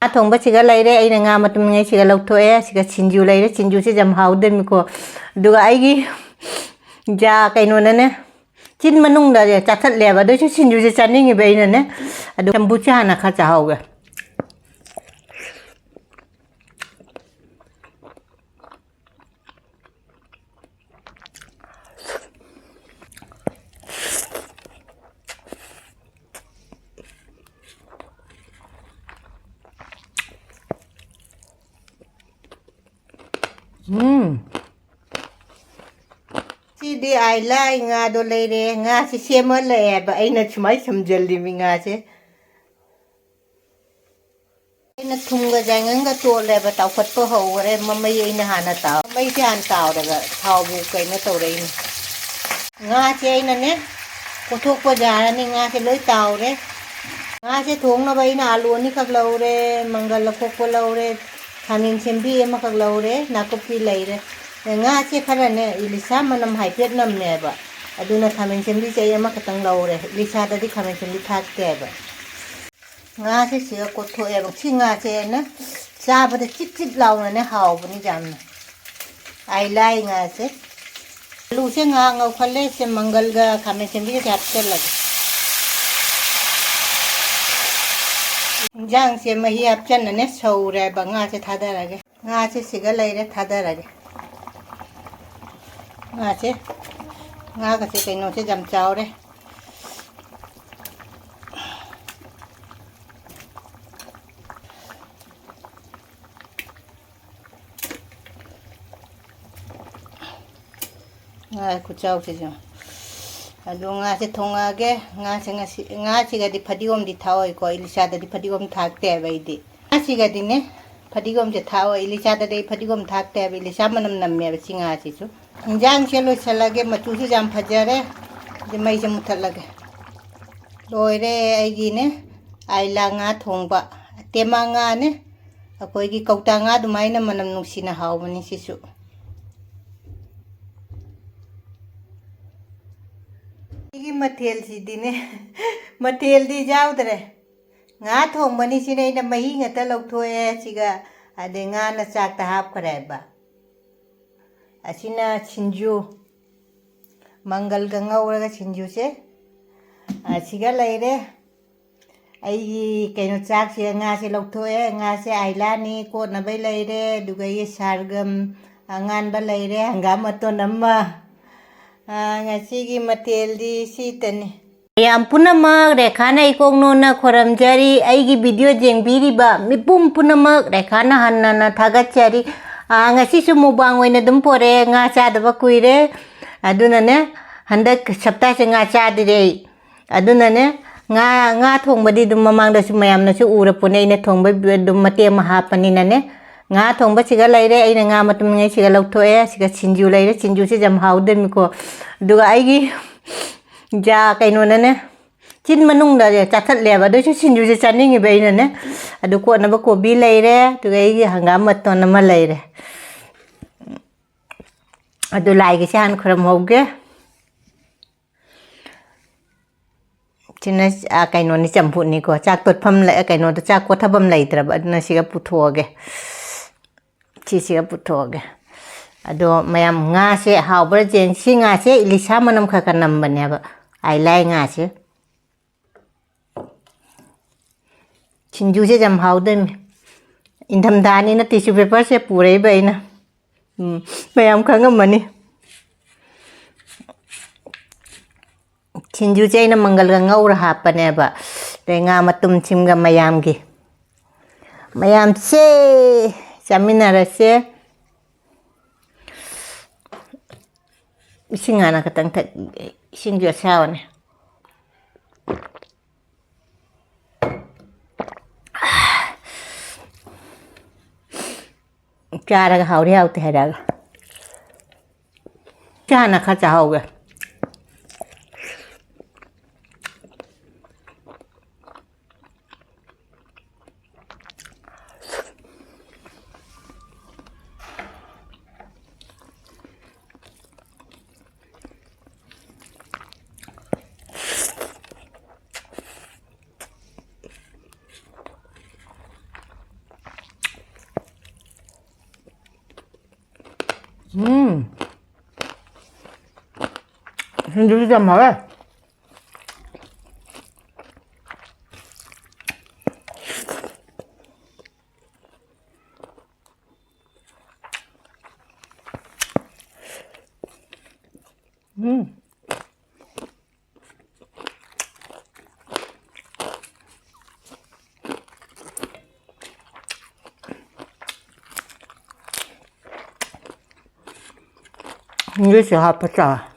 thongba siga laire aina nga matum ngai siga lauthoe siga singju laire singju se jam hauden ko duga aigi ja kaino ne chin manung da chathat leba do singju se chaning be ina ne adu kombucha na kha cha hauga Di Aila nga do leire nga si sema le ba aina chmai samjalli mi nga che aina thunga janganga to le ba taw khat ko ho re mamai aina hana taw mai jan taw daga thaw bu kai na to re nga che aina ne ko thok pa ja ni nga che loi taw re nga che thong na bai na alu ni khak lau re mangal la ko ko lau re thamin sembi ema khak lau re na ko pi lai re nga che khara ne ilisa manam hai pet nam ne ba aduna khamen sembi che ama katang lau re ilisa da di khamen sembi thak ke ba nga che se ko tho e ba chi nga che na cha ba de chip chip lau na ne hau bu ni jam na ai lai nga che lu che nga ngau khale se mangal ga khamen sembi che hap che lag jang se ma hi hap chen na ne sau re ba nga che thada ra ge nga che siga lai re thada ra ge nga che nga ka che kai no che jam chao re nga ku chao che jam adu nga che thonga ge nga che ga di phadiom di thawai ko ilisa da di phadiom thak te bai di nga che ga di ne phadiom che thawai ilisa da di phadiom thak te bai ilisa manam nam me ba singa che chu इंजान से लो चलागे मचू से जाम फजरे जे मई से मुथल लगे लोरे आईगी ने आइला nga thongba tema nga ne akoi gi kauta nga dumai na manam nungsina hawbani sisu igi mathel si dine mathel di jawdre nga thongbani sine na mahi nga ta lauthoe siga ade nga na chak ta hap khare ba asina singju mangal ga ngauraga singju se asiga laire ai kaino chak se nga se lauthoe nga se aila ni ko na bai laire duga ye sargam angan ba laire hangam to namma nga sigi matel di sitani yam punamak rekhana ikongno na khoramjari aigi video jengbiri ba mipum punamak rekhana hanna na thagachari ngasi su mukbang oina dum pore nga cha da ba kuire aduna ne handak sapta se nga cha dire aduna ne nga thongba di dum mamang da su mayam na su ura pune ina thongba dum mate ma ha pani na ne nga thongba siga laire aina nga matum ngai siga lauthoe siga singju laire singju se jam hauden mi ko duga aigi ja kaino na ne chin manung da chathat leba do singju se chaning be ina ne adu ko na ba ko bi laire duga aigi hangam mat na ma laire adu lai ge chan khram hoge china kaino ni champu ni ko chak tot pham la kaino to chak ko thabam lai tra ba na siga puthoge chi siga puthoge ado mayam nga se hawbra jen si nga se ilisa manam kha kanam bane ba ai lai nga se singju se jam hawden indham dani na tissue paper se purei bai na mayam khangam mani singju che na mangal ga ngaura hapane ba te nga matum chimga mayam se chaminara se isingana katang ta singju sawane cara ga hauri haute hadaga chana kha cha hoga 진주 진짜 맛있어. 이게 진짜 아팠다.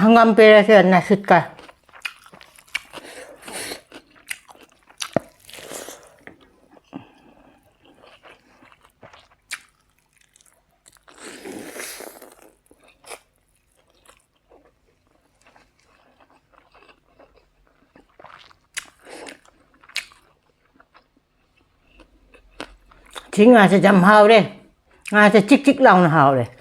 한간별에서 났을까? 지금 와서 좀 하오래. 와서 찍찍 나오는 하오래.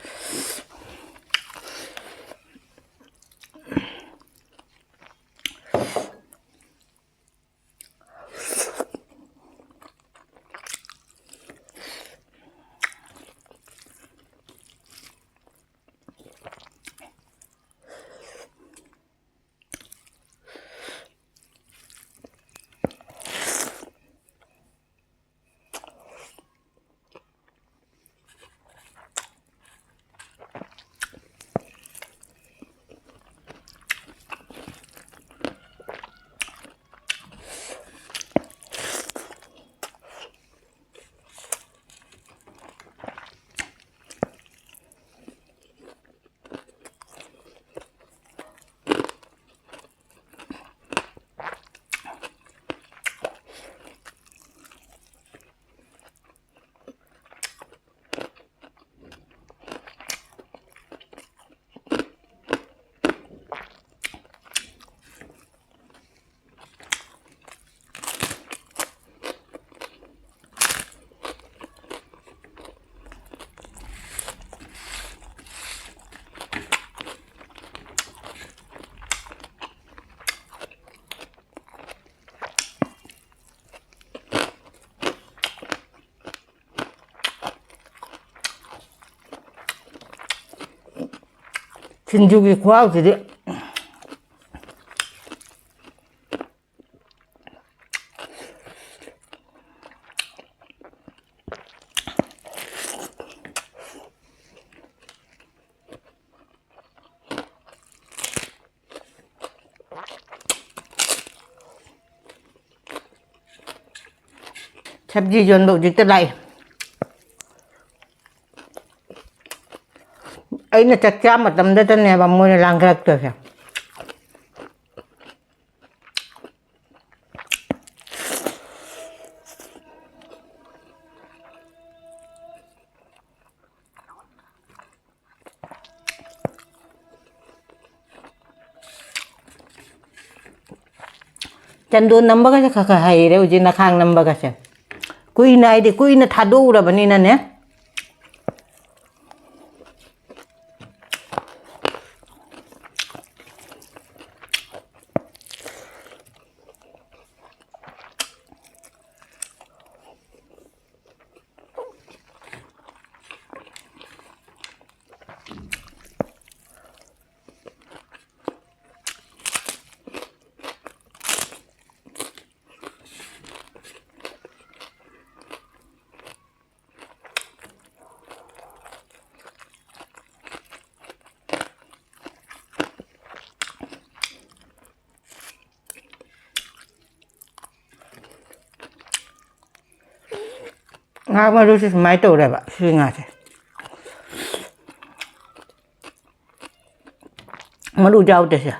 진죽이 고아우들이 sắp gì dồn bộ dịch tới đây ấy là chắc chắn mà tầm đó tên này bà mua này làm cái được kìa. Chandu namba kasi kakahayre uji nakang namba kasi kuina ide kuina thadura banina ne nga ma ru si mai to re ba si nga se ma ru jau te se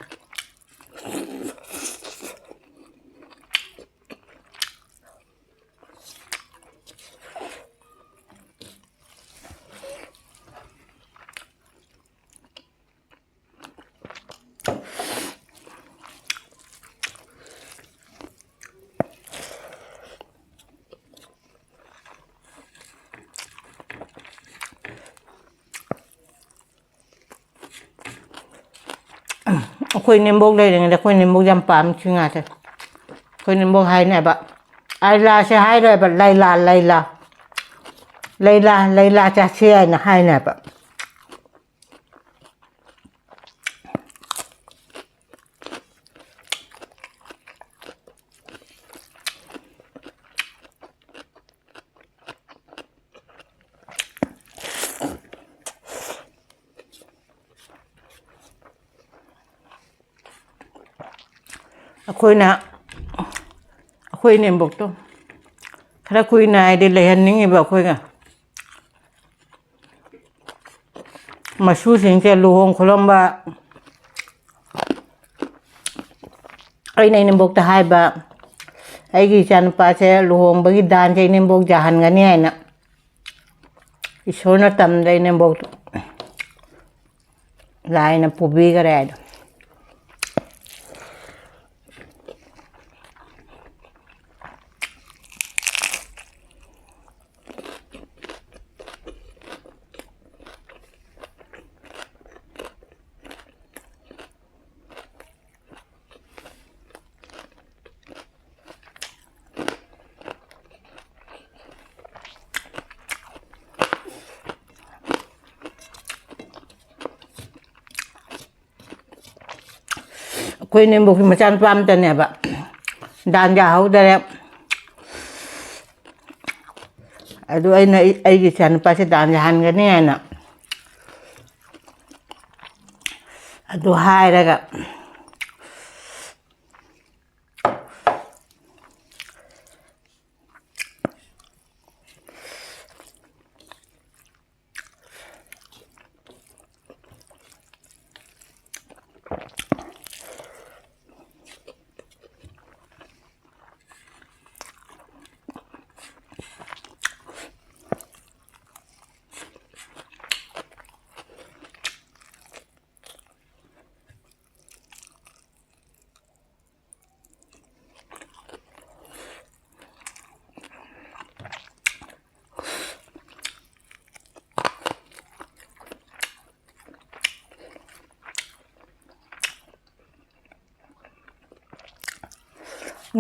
khôi nem bốc đây là khôi nem bốc dăm pam chứ ngà thế khôi nem bốc hai này bạn Aila sẽ hai rồi bạn Aila cha xe là hai này bạn khôi nem bốc toถ้าคุยนายได้เลยฮันนี่บอกคุยกันมาสู้สิ่งที่ลูกของเราบ้าไอ้ในนิมบกตาให้บ้าไอ้กิจการป้าเช่ลูกบางทีด่านใจนิมบกจะหันกันเนี่ยนะอีโซนตั้มได้นิมบกลายนะปุ๊บบีก็ได้คุยในบุกมาจันปั๊มแต่เนี่ยแบบด่านยาวแต่แล้วดูไอ้กิจการป้าเช่ด่านยานกันเนี่ยนะดูหายแล้วก็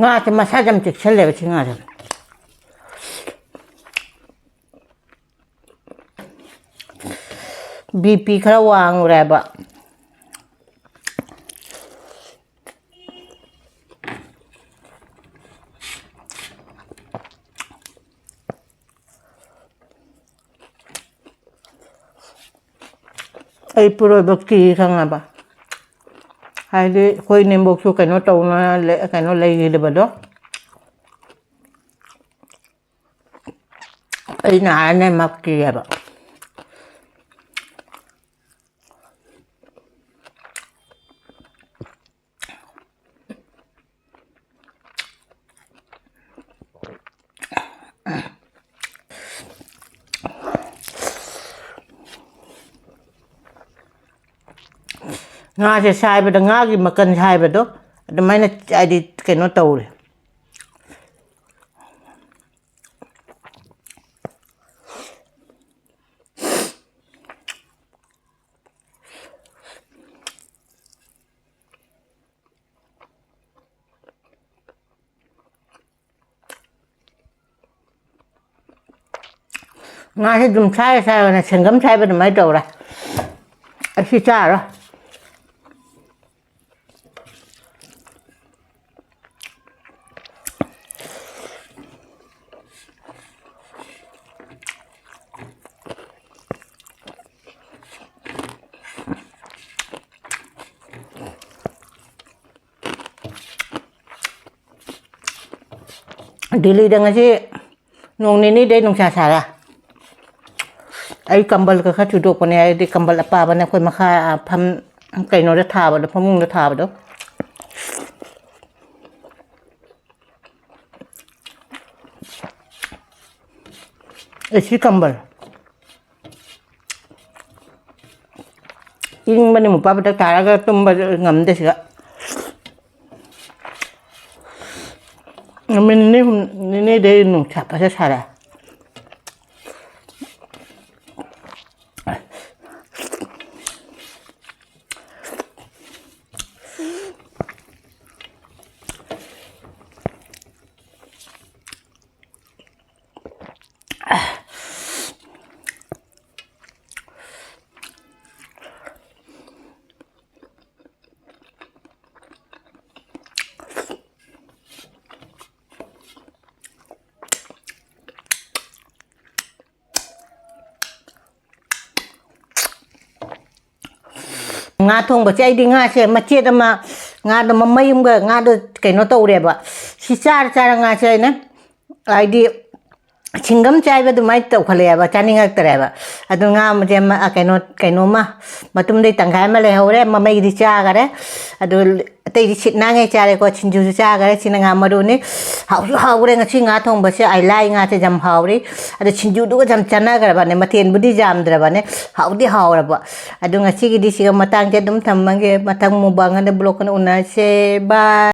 งาจะมาซาจำจิกเฉลยไปชิงาจะบีพีคารวางอะไรบะไอ้ปุโรยบกีข้างอ่ะบะhai đứa khôi nem bốc cho cái nó trâu nó lệ cái nó lấy được vào đó ấy là anh em mặc kia vậy nga sẽ sai bây giờ nga gì mà cần sai bây đó mấy nó chạy đi cái nó tàu rồi Ngasi dum sai sai na sengam sai ba mai tawra. Asi chara. Dili da ngasi nung nini day nung sasara. Ay kambal ka ka tudok pa niya di kambal apa ba na koy maka pam kay no da taba do pamung da taba do. Isi kambal. Ini mana mu pa ba da tara ka tumba ngam de siga. Mình nên đây nung chả phải sao ra. Nga thong ba chai di nga se ma che da ma nga da ma mai ga nga do kai no to re ba si char char nga chai ne ai di chingam chai ba du mai to khale ba chani nga tere ba adu nga ma je ma kai no ma matum dei tang khai ma le ho re ma mai di cha ga re adu tei di chit na ngai cha re ko chinju cha ga re chin nga ma do ni hau re nga chi nga thong ba se ai lai nga te jam hau ri adu chinju du ga jam chana ga ba ne ma ten bu di jam dra ba ne hau di hau ra ba adu nga chi gi di si ga matang je dum tham ma ge matang mu bang da blok na una se ba